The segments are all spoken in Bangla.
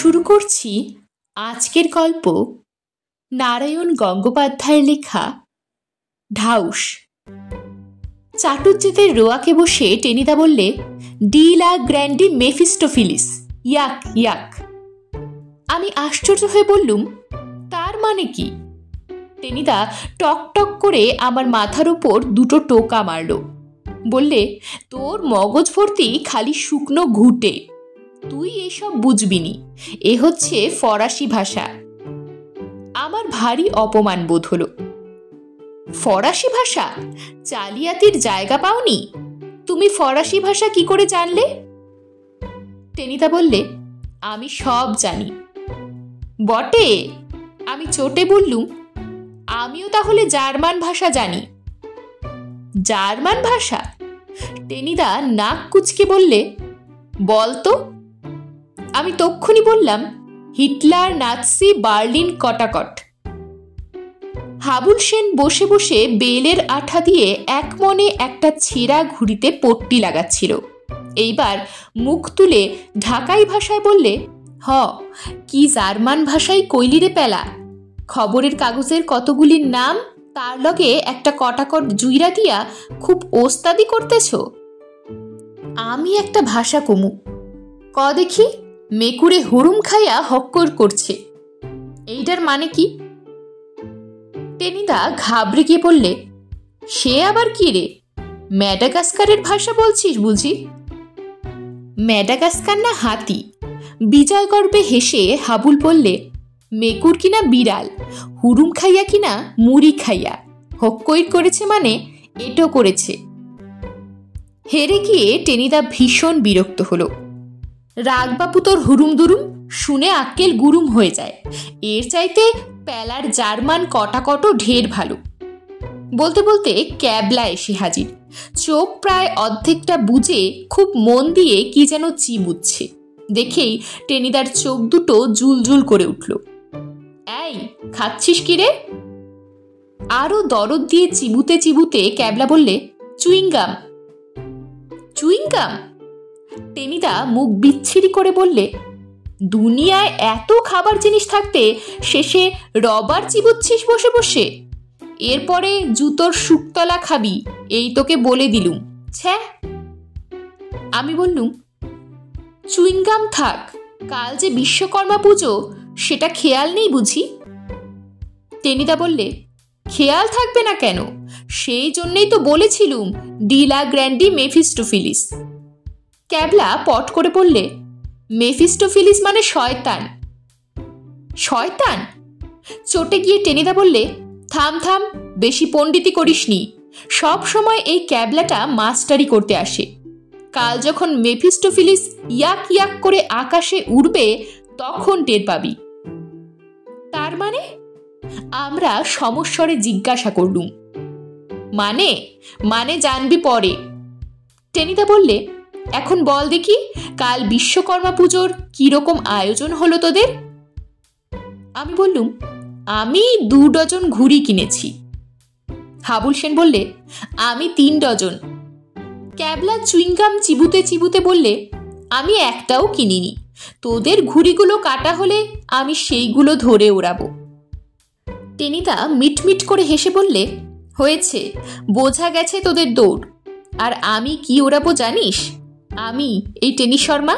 শুরু করছি আজকের গল্প নারায়ণ গঙ্গোপাধ্যায়ের লেখা ঢাউস। চাটুজ্জেদের রোয়াকে বসে টেনিদা বললে, ডি লা গ্র্যান্ডি মেফিস্টোফিলিস, ইয়াক ইয়াক। আমি আশ্চর্য হয়ে বললুম, তার মানে কি? টেনিদা টক টক করে আমার মাথার উপর দুটো টোকা মারল। বললে, তোর মগজ ভর্তি খালি শুকনো ঘুটে, তুই এসব বুঝবিনি, এ হচ্ছে ফরাসি ভাষা। আমার ভারী অপমান বোধ হলো। ফরাসি ভাষা? জালিয়াতির জায়গা পাওনি? তুমি ফরাসি ভাষা কি করে জানলে? টেনিদা বললে, আমি সব জানি। বটে? আমি চটে বললুম, আমিও তাহলে জার্মান ভাষা জানি। জার্মান ভাষা? টেনিদা নাক কুচকে বললে, বলতো। আমি তক্ষুনি বললাম, হিটলার, নাৎসি, বার্লিন, কটাকট। হাবুল সেন বসে বসে বেলের আঠা দিয়ে এক মনে একটা ছেঁড়া ঘুড়িতে পট্টি লাগাচ্ছিল। এইবার মুখ তুলে ঢাকাই ভাষায় বললে, হ, কি জার্মান ভাষায় কইলিরে পেলা, খবরের কাগজের কতগুলির নাম তার লগে একটা কটাকট জুইরা দিয়া খুব ওস্তাদি করতেছ। আমি একটা ভাষা কমু, ক দেখি। মেকুরে হুড়ুম খাইয়া হক্কর করছে, এইটার মানে কি? টেনিদা ঘাবড়ে গিয়ে বললে, সে আবার কি রে, ম্যাডাগাস্কারের ভাষা বলছিস বুঝি? ম্যাডাগাস্কার না হাতি? বিজয় গর্বে হেসে হাবুল বললে, মেকুর কিনা বিড়াল, হুড়ুম খাইয়া কিনা মুড়ি খাইয়া হক্কই করেছে, মানে এটো করেছে। হেরে গিয়ে টেনিদা ভীষণ বিরক্ত হলো। রাগবাপু তোর হুড়ুম দুরুম শুনে আক্কেল গুরুম হয়ে যায়, এর চাইতে প্যালার জার্মান কটাকটও ঢের ভালো। বলতে বলতে ক্যাবলা এসে হাজির। চোখ প্রায় অর্ধেকটা বুজে খুব মন দিয়ে কি যেন চিবুচ্ছে। দেখেই টেনিদার চোখ দুটো জুলজুল করে উঠল। এই, খাচ্ছিস কি রে? আরো দরদ দিয়ে চিবুতে চিবুতে ক্যাবলা বললে, চুইংগাম। চুইংগাম? টেনিদা মুখ বিচ্ছিরি করে বললে, দুনিয়ায় এত খাবার জিনিস থাকতে শেষে রবার চিবুচ্ছিস বসে বসে? এরপরে জুতোর শুকতলা খাবি, এই তোকে বলে দিলুম। ছ্যা। আমি বললুম, চুইংগাম থাক, কাল যে বিশ্বকর্মা পুজো, সেটা খেয়াল নেই বুঝি? টেনিদা বললে, খেয়াল থাকবে না কেন, সেই জন্যেই তো বলেছিলুম ডি লা গ্র্যান্ডি মেফিস্টোফিলিস। ক্যাবলা পট করে বললে, মেফিস্টোফিলিস মানে শয়তান। শয়তান? চটে গিয়ে টেনিদা বললে, থাম থাম, বেশি পণ্ডিতি করিসনি। সব সময় এই ক্যাবলাটা মাস্টারি করতে আসে। কাল যখন মেফিস্টোফিলিস ইয়াক ইয়াক করে আকাশে উড়বে, তখন টের পাবি। তার মানে? আমরা সমস্বরে জিজ্ঞাসা করলুম। মানে? মানে জানবি পরে। টেনিদা বললে, এখন বল দেখি, কাল বিশ্বকর্মা পুজোর কিরকম আয়োজন হলো তোদের? আমি বললুম, আমি 2 ডজন ঘুড়ি কিনেছি। হাবুল সেন বললে, আমি 3 ডজন। ক্যাবলা চুইংগাম চিবুতে চিবুতে বললে, আমি একটাও কিনিনি। তোদের ঘুড়িগুলো কাটা হলে আমি সেইগুলো ধরে ওড়াবো। টেনিদা মিটমিট করে হেসে বললে, হয়েছে, বোঝা গেছে তোদের দৌড়। আর আমি কি ওড়াবো জানিস? আমি এই টেনি শর্মা।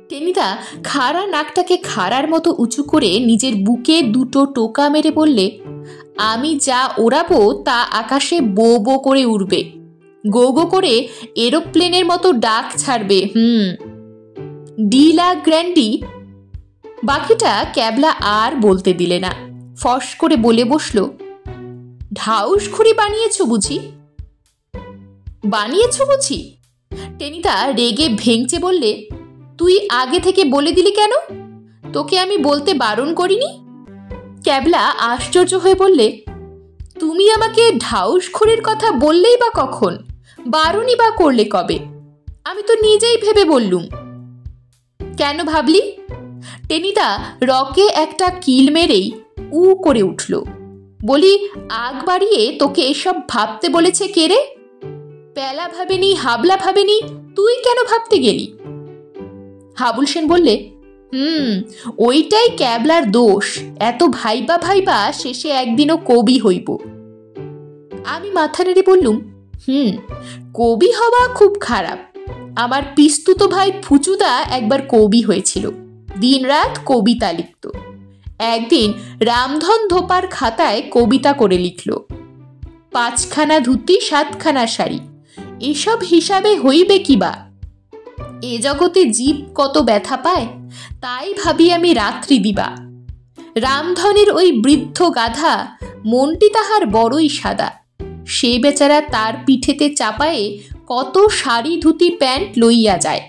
টেনিদা খাড়া নাকটাকে খাড়ার মতো উঁচু করে নিজের বুকে দুটো টোকা মেরে বললে, আমি যা ওড়াবো তা আকাশে বো বো করে উড়বে, গো গো করে এরোপ্লেনের মতো ডাক ছাড়বে। De la Grande. বাকিটা ক্যাবলা আর বলতে দিলে না, ফস করে বলে বসলো, ঢাউস ঘুড়ি বানিয়েছ বুঝি? বানিয়েছ বুঝি? টেনিদা রেগে ভেঙচে বললে, তুই আগে থেকে বলে দিলি কেন? তোকে আমি বলতে বারণ করিনি? ক্যাবলা আশ্চর্য হয়ে বললে, তুমি আমাকে ঢাউস ঘুড়ির কথা বললেই বা কখন, বারণই বা করলে কবে? আমি তো নিজেই ভেবে বললুম। কেন ভাবলি? টেনিদা রকে একটা কিল মেরেই উ করে উঠল। বলি, আগ বাড়িয়ে তোকে এসব ভাবতে বলেছে কে রে? পেলা ভাবেনি, হাবলা ভাবেনি, তুই কেন ভাবতে গেলি? হাবুল সেন বললে, ওইটাই ক্যাবলার দোষ, এত ভাইবা ভাইবা শেষে একদিনও কবি হইব। আমি মাথা নেড়ে বললুম, কবি হওয়া খুব খারাপ। আমার পিস্তুত ভাই ফুচুদা একবার কবি হয়েছিল, দিনরাত কবিতা লিখত। একদিন রামধন ধোপার খাতায় কবিতা করে লিখল, 5খানা ধুতি 7খানা শাড়ি, এসব হিসাবে হইবে কিবা? এ জগতে জীব কত ব্যথা পায়, তাই ভাবি আমি রাত্রি দিবা। রামধনের ওই বৃদ্ধ গাধা মনটি তাহার বড়ই সাদা, সে বেচারা তার পিঠেতে চাপায়ে কত শাড়ি ধুতি প্যান্ট লইয়া যায়।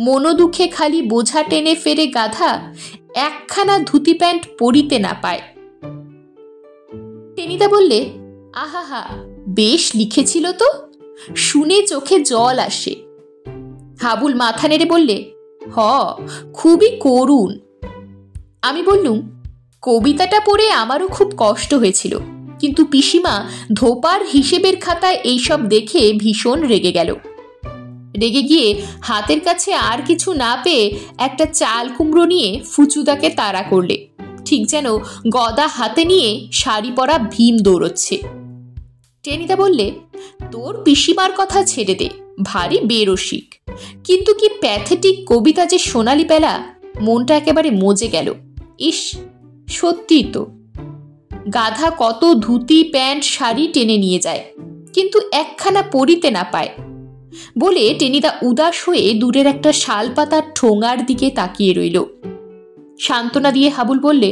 মনোদুঃখে খালি বোঝা টেনে ফেরে গাধা, 1খানা ধুতি প্যান্ট পরিতে না পায়। টেনিদা বললে, আহাহা, বেশ লিখেছিল তো, শুনে চোখে জল আসে। হাবুল মাথা নেড়ে বললে, খুবই করুণ। আমি বললুম, কবিতাটা পড়ে আমারও খুব কষ্ট হয়েছিল, কিন্তু পিসিমা ধোপার হিসেবের খাতায় এইসব দেখে ভীষণ রেগে গেল। রেগে গিয়ে হাতের কাছে আর কিছু না পেয়ে একটা চাল কুমড়ো নিয়ে ফুচুদাকে তাড়া করলে, ঠিক যেন গদা হাতে নিয়ে শাড়ি পরা ভীম দৌড়চ্ছে। টেনিদা বললে, তোর পিসিমার কথা ছেড়ে দে, ভারী বেরসিক, কিন্তু কি প্যাথেটিক কবিতা যে সোনালি বেলা, মনটা একেবারে মজে গেল। ইস, সত্যি তো, গাধা কত ধুতি প্যান্ট শাড়ি টেনে নিয়ে যায়, কিন্তু 1খানা পরিতে না পায়। বলে টেনিদা উদাস হয়ে দূরের একটা শাল পাতার ঠোঙার দিকে তাকিয়ে রইল। সান্ত্বনা দিয়ে হাবুল বললে,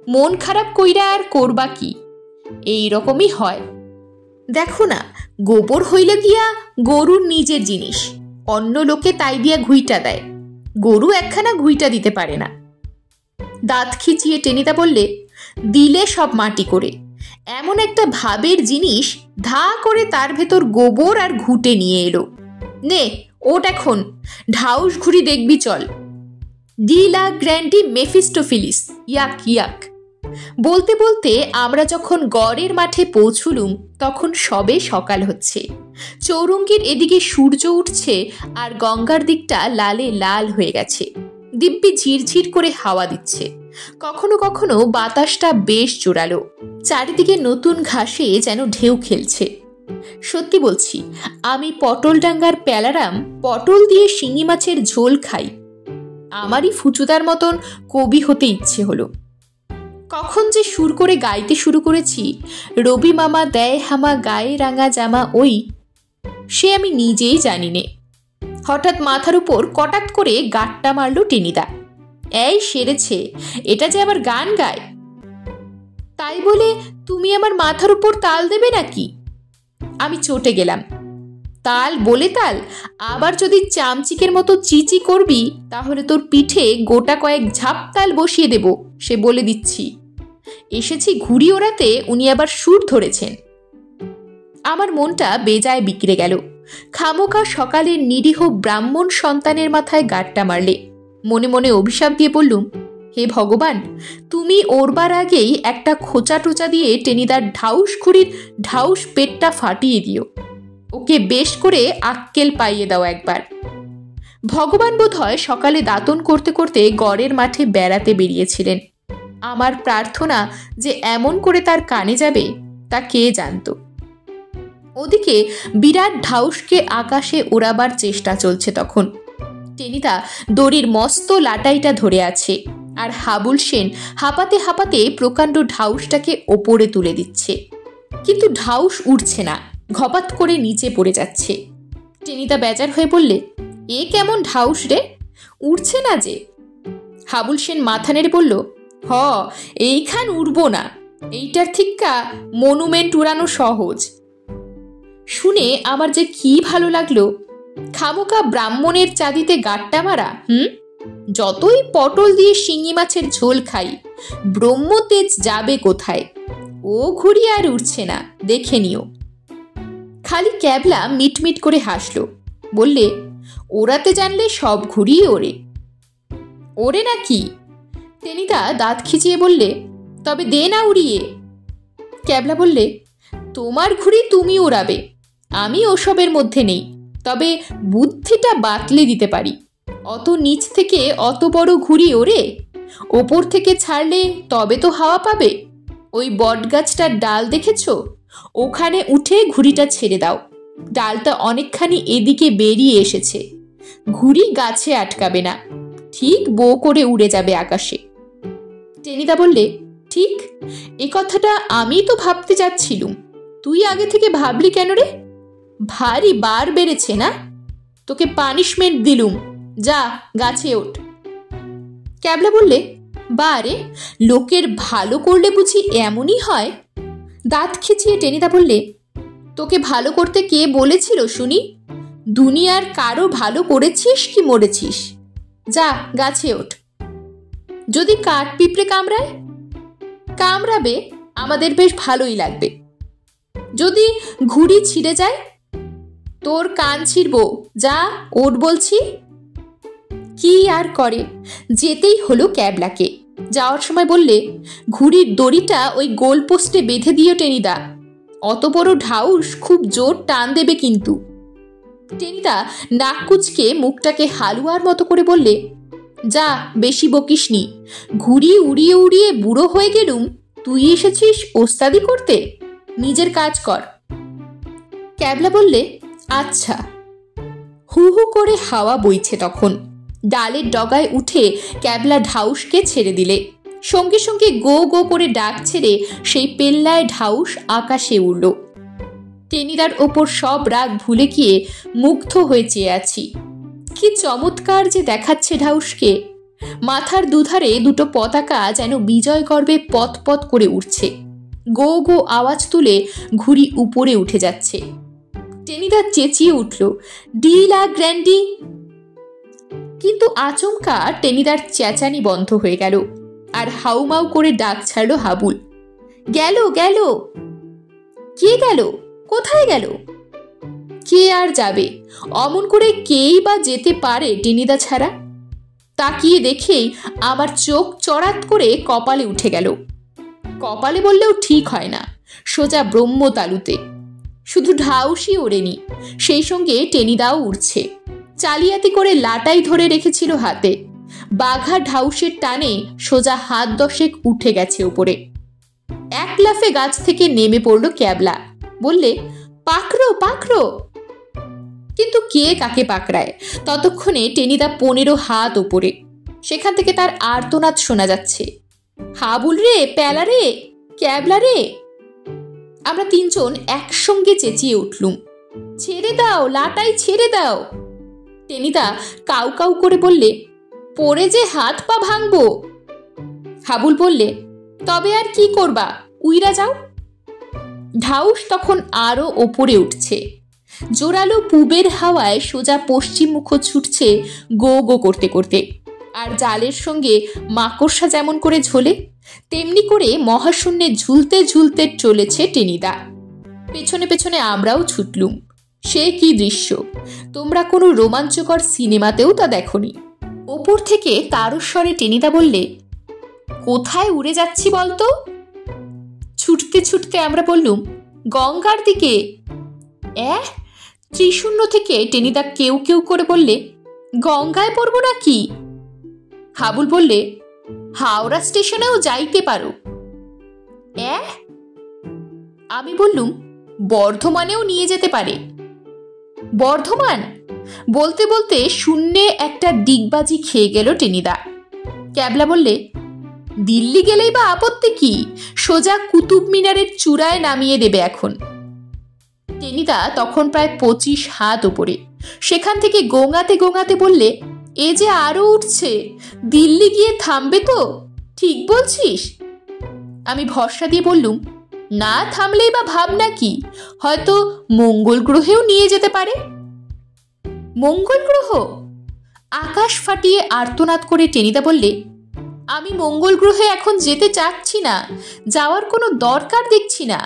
মন খারাপ কইরা আর করবা কি, এই রকমই হয়। দেখো না, গোবর হইলে গিয়া গরুর নিজের জিনিস, অন্য লোকে তাই দিয়া ঘুইটা দেয়, গরু 1খানা ঘুইটা দিতে পারে না। দাঁত খিচিয়ে টেনিদা বললে, দিলে সব মাটি করে, এমন একটা ভাবের জিনিস ধা করে তার ভেতর গোবর আর ঘুটে নিয়ে এলো। নে ওট, এখন ঢাউস ঘুরি দেখবি চল। ডিলা গ্র্যান্ডি মেফিস্টোফিলিস, ইয়াক ইয়াক। বলতে বলতে আমরা যখন গড়ের মাঠে পৌঁছলুম তখন সবে সকাল হচ্ছে। চৌরঙ্গীর এদিকে সূর্য উঠছে আর গঙ্গার দিকটা লালে লাল হয়ে গেছে। দিব্যি ঝিরঝির করে হাওয়া দিচ্ছে, কখনো কখনো বাতাসটা বেশ জোরালো। চারিদিকে নতুন ঘাসে যেন ঢেউ খেলছে। সত্যি বলছি, আমি পটলডাঙ্গার প্যালারাম পটল দিয়ে শিঙি মাছের ঝোল খাই। আমারই ফুচুদার মতন কবি হতে ইচ্ছে হলো। কখন যে সুর করে গাইতে শুরু করেছি, রবি মামা দেয় হামা গায়ে রাঙা জামা ওই, সে আমি নিজেই জানি নে। হঠাৎ মাথার উপর কটাক করে গাঁটটা মারল টেনিদা। এই সেরেছে, এটা যে আবার গান গায়। তাই বলে তুমি আমার মাথার উপর তাল দেবে নাকি? আমি চটে গেলাম। তাল বলে তাল, আবার যদি চামচিকের মতো চিচি করবি তাহলে তোর পিঠে গোটা কয়েক ঝাপ তাল বসিয়ে দেব, সে বলে দিচ্ছি। এসেছি ঘুড়ি ওড়াতে, উনি আবার সুর ধরেছেন। আমার মনটা বেজায় বিগড়ে গেল। খামোকা সকালের নিরীহ ব্রাহ্মণ সন্তানের মাথায় গাঁটটা মারলে। মনে মনে অভিশাপ দিয়ে বললুম, হে ভগবান, তুমি ওরবার আগেই একটা খোঁচা টোচা দিয়ে টেনিদার ঢাউস ঘুড়ির ঢাউস পেটটা ফাটিয়ে দিও, ওকে বেশ করে আক্কেল পাইয়ে দাও একবার। ভগবান বোধহয় সকালে দাতন করতে করতে গড়ের মাঠে বেড়াতে বেরিয়েছিলেন। আমার প্রার্থনা যে এমন করে তার কানে যাবে তা কে জানত। ওদিকে বিরাট ঢাউসকে আকাশে ওড়াবার চেষ্টা চলছে তখন। টেনিদা দড়ির মস্ত লাটাইটা ধরে আছে, আর হাবুল সেন হাঁপাতে হাঁপাতে প্রকাণ্ড ঢাউসটাকে ওপরে তুলে দিচ্ছে। কিন্তু ঢাউস উঠছে না, ঘপাত করে নিচে পড়ে যাচ্ছে। টেনিদা বেজার হয়ে বললে, এ কেমন ঢাউস রে, উঠছে না যে। হাবুল সেন মাথা নেড়ে বলল, এইখান উড়বো না, এইটার থিক্কা মনুমেন্ট উড়ানো সহজ। শুনে আমার যে কি ভালো লাগলো। খামোকা ব্রাহ্মণের চাঁদিতে গাঁটটা মারা, যতই পটল দিয়ে শিঙি মাছের ঝোল খাই, ব্রহ্মতেজ যাবে কোথায়? ও ঘুড়ি আর উঠছে না, দেখে নিও। খালি ক্যাবলা মিটমিট করে হাসলো, বললে, ওড়াতে জানলে সব ঘুড়ি ওড়ে। ওড়ে নাকি? টেনিদা দাঁত খিচিয়ে বললে, তবে দে না উড়িয়ে। ক্যাবলা বললে, তোমার ঘুড়ি তুমি উড়াবে, আমি ওসবের মধ্যে নেই, তবে বুদ্ধিটা বাতলে দিতে পারি। অত নিচ থেকে অত বড় ঘুড়ি ওরে, ওপর থেকে ছাড়লে তবে তো হাওয়া পাবে। ওই বটগাছটার ডাল দেখেছ, ওখানে উঠে ঘুড়িটা ছেড়ে দাও। ডালটা অনেকখানি এদিকে বেরিয়ে এসেছে, ঘুড়ি গাছে আটকাবে না, ঠিক বো করে উড়ে যাবে আকাশে। টেনিদা বললে, ঠিক, এ কথাটা আমি তো ভাবতে যাচ্ছিলুম, তুই আগে থেকে ভাবলি কেন রে? ভারী বার বেড়েছে না? তোকে পানিশমেন্ট দিলুম, যা গাছে ওঠ। ক্যাবলা বললে, বারে, লোকের ভালো করলে বুঝি এমনই হয়? দাঁত খিচিয়ে টেনিদা বললে, তোকে ভালো করতে কে বলেছিল শুনি? দুনিয়ার কারো ভালো করেছিস কি মরেছিস? যা গাছে ওঠ। যদি কাঠ পিঁপড়ে কামড়ায়? কামড়াবে, আমাদের বেশ ভালোই লাগবে। যদি ঘুড়ি ছিঁড়ে যায়? তোর কান ছিঁড়ব, যা ওঠ বলছি। কি আর করে, যেতেই হলো ক্যাবলাকে। যাওয়ার সময় বললে, ঘুড়ির দড়িটা ওই গোল পোস্টে বেঁধে দিও টেনিদা, অত বড় ঢাউস খুব জোর টান দেবে কিন্তু। টেনিদা নাক কুচকে মুখটাকে হালুয়ার মতো করে বললে, যা বেশি বকিসনি, ঘুড়ি উড়িয়ে উড়িয়ে বুড়ো হয়ে গেলুম, তুই এসেছিস ওস্তাদি করতে, নিজের কাজ কর। ক্যাবলা বললে, আচ্ছা। হু হু করে হাওয়া বইছে তখন। ডালের ডগায় উঠে ক্যাবলা ঢাউসকে ছেড়ে দিলে, সঙ্গে সঙ্গে গো গো করে ডাক ছেড়ে সেই পেল্লায় ঢাউস আকাশে উড়ল। টেনিদার ওপর সব রাগ ভুলে গিয়ে মুগ্ধ হয়ে চেয়ে আছি। কি চমৎকার যে দেখাচ্ছে ঢাউসকে! মাথার দুধারে দুটো পতাকা যেন বিজয় গর্বে পথ পথ করে উঠছে, গো গো আওয়াজ তুলে ঘুড়ি উপরে উঠে যাচ্ছে। টেনিদা চেঁচিয়ে উঠল, ডিলা গ্র্যান্ডি। কিন্তু আচমকা টেনিদার চেঁচানি বন্ধ হয়ে গেল, আর হাউমাউ করে ডাক ছাড়ল হাবুল, গেল গেল। কে গেল? কোথায় গেল? কে আর যাবে? অমন করে কেই বা যেতে পারে টেনিদা ছাড়া? তাকিয়ে দেখেই আমার চোখ চড়াত করে কপালে উঠে গেল। কপালে বললেও ঠিক হয় না, সোজা ব্রহ্মতালুতে। শুধু ঢাউসই ওড়েনি, সেই সঙ্গে টেনিদাও উড়ছে। চালিয়াতি করে লাটাই ধরে রেখেছিল হাতে, বাঘা ঢাউসের টানে সোজা হাত দশেক উঠে গেছে উপরে। এক লাফে গাছ থেকে নেমে পড়ল ক্যাবলা, বললে, পাকড়ো পাকড়ো। কিন্তু কে কাকে পাকড়ায়? ততক্ষণে টেনিদা 15 হাত উপরে, সেখান থেকে তার আর্তনাদ শোনা যাচ্ছে, হাবুল রে, প্যালা রে, ক্যাবলা রে। আমরা তিনজন একসঙ্গে চেঁচিয়ে উঠলুম, ছেড়ে দাও লাটাই, ছেড়ে দাও। টেনিদা কাউ কাউ করে বললে, পড়ে যে হাত পা ভাঙবো। হাবুল বললে, তবে আর কি করবা, উইরা যাও। ঢাউস তখন আরো ওপরে উঠছে, জোরালো পূবের হাওয়ায় সোজা পশ্চিম মুখ ছুটছে গো গো করতে করতে। আর জালের সঙ্গে মাকড়সা যেমন করে ঝোলে, তেমনি করে মহাশূন্যে ঝুলতে ঝুলতে চলেছে টেনিদা। পেছনে পেছনে আমরাও ছুটলুম। সে কি দৃশ্য! তোমরা কোনো রোমাঞ্চকর সিনেমাতেও তা দেখনি। ওপর থেকে তারস্বরে টেনিদা বললে, কোথায় উড়ে যাচ্ছি বলতো? ছুটতে ছুটতে আমরা বললুম, গঙ্গার দিকে। ত্রিশূন্য থেকে টেনিদা কেউ কেউ করে বললে, গঙ্গায় পড়বো নাকি? হাবুল বললে, হাওড়া স্টেশনেও যাইতে পারো। আমি বললুম, বর্ধমানেও নিয়ে যেতে পারে। বর্ধমান? বলতে বলতে শূন্যে একটা ডিগবাজি খেয়ে গেল টেনিদা। ক্যাবলা বললে, দিল্লি গেলেই বা আপত্তি কি, সোজা কুতুব মিনারের চূড়ায় নামিয়ে দেবে এখন। টেনিদা তখন প্রায় 25 হাত উপরে, সেখান থেকে গোঙাতে গোঙাতে বললে, এ যে আরো উঠছে, দিল্লি গিয়ে থামবে তো? ঠিক বলছিস? আমি ভরসা দিয়ে বললুম, না থামলেই বা ভাবনা কি, হয়তো মঙ্গল গ্রহেও নিয়ে যেতে পারে। মঙ্গল গ্রহ? আকাশ ফাটিয়ে আর্তনাদ করে টেনিদা বললে, আমি মঙ্গল গ্রহে এখন যেতে চাচ্ছি না, যাওয়ার কোনো দরকার দেখছি না।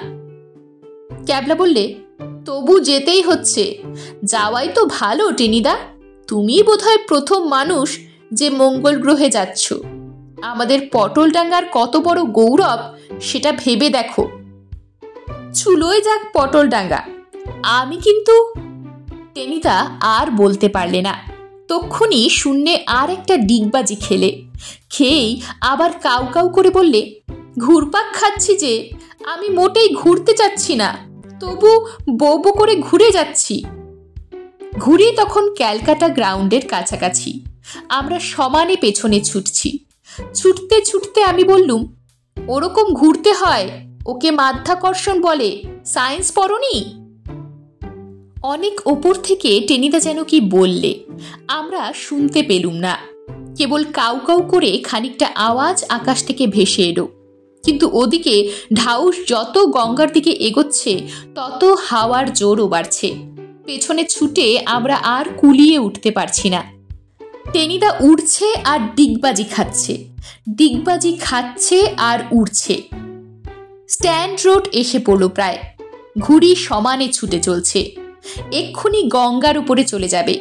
ক্যাবলা বললে, তবু যেতেই হচ্ছে, যাওয়াই তো ভালো টেনিদা। তুমি বোধহয় প্রথম মানুষ যে মঙ্গল গ্রহে যাচ্ছ। আমাদের পটলডাঙ্গার কত বড় গৌরব সেটা ভেবে দেখো। চুলোয় যাক পটলডাঙ্গা, আমি কিন্তু। টেনিদা আর বলতে পারলে না, তক্ষুনি শূন্যে আর একটা ডিগবাজি খেয়েই আবার কাউ কাউ করে বললে, ঘুরপাক খাচ্ছি যে, আমি মোটেই ঘুরতে চাচ্ছি না, তবু বো করে ঘুরে যাচ্ছি। ঘুরি তখন ক্যালকাটা গ্রাউন্ডের কাছাকাছি। আমরা সমানে পেছনে ছুটতে ছুটতে আমি বললুম, ওরকম ঘুরতে হয়, ওকে মাধ্যাকর্ষণ বলে, সায়েন্স পড়নি? অনেক ওপর থেকে টেনিদা যেন কি বললে, আমরা শুনতে পেলুম না। কেবল কাউ কাউ করে খানিকটা আওয়াজ আকাশ থেকে ভেসে এলো। কিন্তু ওদিকে ঢাউস যত গঙ্গার দিকে এগোচ্ছে তত হাওয়ার জোরও বাড়ছে। পেছনে ছুটে আমরা আর কুলিয়ে উঠতে পারছি না। টেনিদা উড়ছে আর ডিগবাজি খাচ্ছে আর উড়ছে। স্ট্যান্ড রোড এসে পড়ল প্রায়। ঘুড়ি সমানে ছুটে চলছে, এক্ষুনি গঙ্গার উপরে চলে যাবে।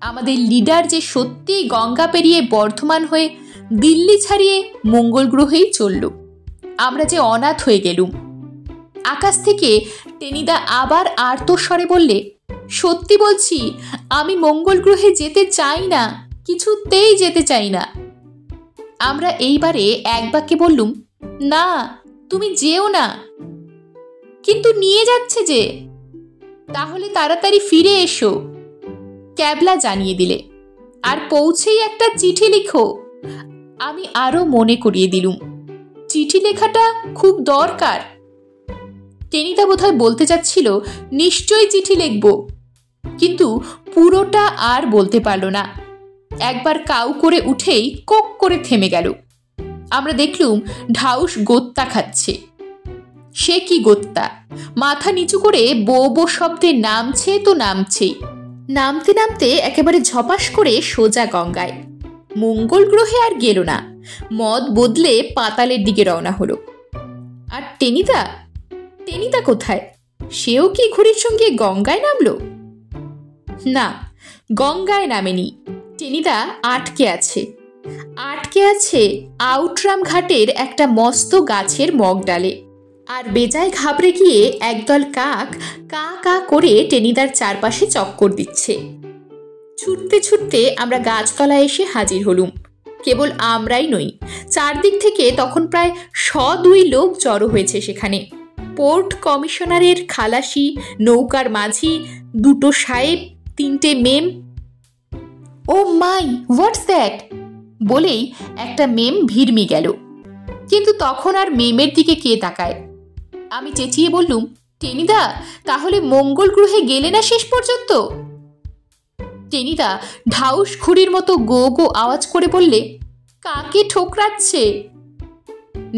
আমাদের লিডার যে সত্যিই গঙ্গা পেরিয়ে বর্ধমান হয়ে দিল্লি ছাড়িয়ে মঙ্গল গ্রহেই চলল। আমরা যে অনাথ হয়ে গেলুম। আকাশ থেকে টেনিদা আবার আর্তস্বরে বললে, সত্যি বলছি, আমি মঙ্গল গ্রহে যেতে চাই না, কিছুতেই যেতে চাই না। আমরা এইবারে এক বাক্যে বললুম, না, তুমি যেও না। কিন্তু নিয়ে যাচ্ছে যে। তাহলে তাড়াতাড়ি ফিরে এসো, ক্যাবলা জানিয়ে দিলে। আর পৌঁছেই একটা চিঠি লিখো। আমি আরো মনে করিয়ে দিলুম, চিঠি লেখাটা খুব দরকার। টেনিদা বোধহয় বলতে চাচ্ছিল, নিশ্চয়ই চিঠি লিখব, কিন্তু পুরোটা আর বলতে পারল না। একবার কাউ করে উঠেই কক করে থেমে গেল। আমরা দেখলুম ঢাউস গোত্তা খাচ্ছে। সে কি গোত্তা! মাথা নিচু করে বো বো শব্দে নামছে তো নামছেই। নামতে নামতে একেবারে ঝপাস করে সোজা গঙ্গায়। মঙ্গল গ্রহে আর গেল না, মদ বদলে পাতালের দিকে রওনা হলো। আর টেনিদা কোথায়? সেও কি ঘুড়ির সঙ্গে গঙ্গায় নামলো? না, গঙ্গায় নামেনি। টেনিদা আটকে আছে আউটরাম ঘাটের একটা মস্ত গাছের মগ ডালে। আর বেজায় ঘাবড়ে গিয়ে একদল কাক কা কা করে টেনিদার চারপাশে চক্কর দিচ্ছে। ছুটতে ছুটতে আমরা গাছতলায় এসে হাজির হলুম। কেবল আমরাই নই, চারদিক থেকে তখন প্রায় 100-2 লোক জড়ো হয়েছে সেখানে। পোর্ট কমিশনারের খালাসি, নৌকার মাঝি, 2 সাহেব, 3টে মেম। ও মাই, হোয়াটস দ্যাট বলেই একটা মেম ভিড়মি গেল। কিন্তু তখন আর মেমের দিকে কে তাকায়? আমি চেঁচিয়ে বললুম, টেনিদা, তাহলে মঙ্গল গ্রহে গেলে না শেষ পর্যন্ত? টেনিদা ঢাউস ঘুড়ির মতো গো গো আওয়াজ করে বললে, কাকে ঠোকরাচ্ছে?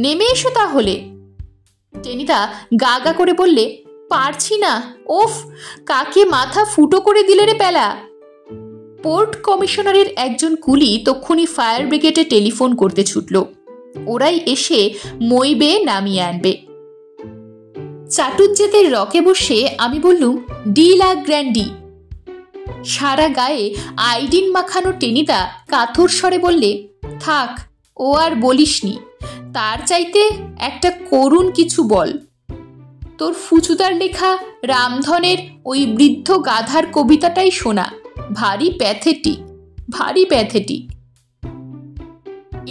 নেমে এসো তাহলে। টেনিদা গা গা করে বললে, পারছি না, ওফ, কাকে মাথা ফুটো করে দিলে রে পেলা। পোর্ট কমিশনারের একজন কুলি তক্ষুনি ফায়ার ব্রিগেডে টেলিফোন করতে ছুটল। ওরাই এসে মই বেয়ে নামিয়ে আনবে। চাটুজ্জেদের রকে বসে আমি বললুম, ডি লা গ্র্যান্ডি। সারা গায়ে আইডিন মাখানো টেনিদা কাতর স্বরে বললে, থাক, ও আর বলিসনি, তার চাইতে একটা করুণ কিছু বল। তোর ফুচুদার লেখা রামধনের ওই বৃদ্ধ গাধার কবিতাটাই শোনা, ভারী প্যাথেটিক।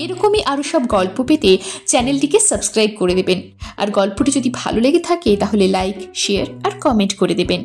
এরকমই আরও সব গল্প পেতে চ্যানেলটিকে সাবস্ক্রাইব করে দেবেন। আর গল্পটি যদি ভালো লেগে থাকে তাহলে লাইক, শেয়ার আর কমেন্ট করে দেবেন।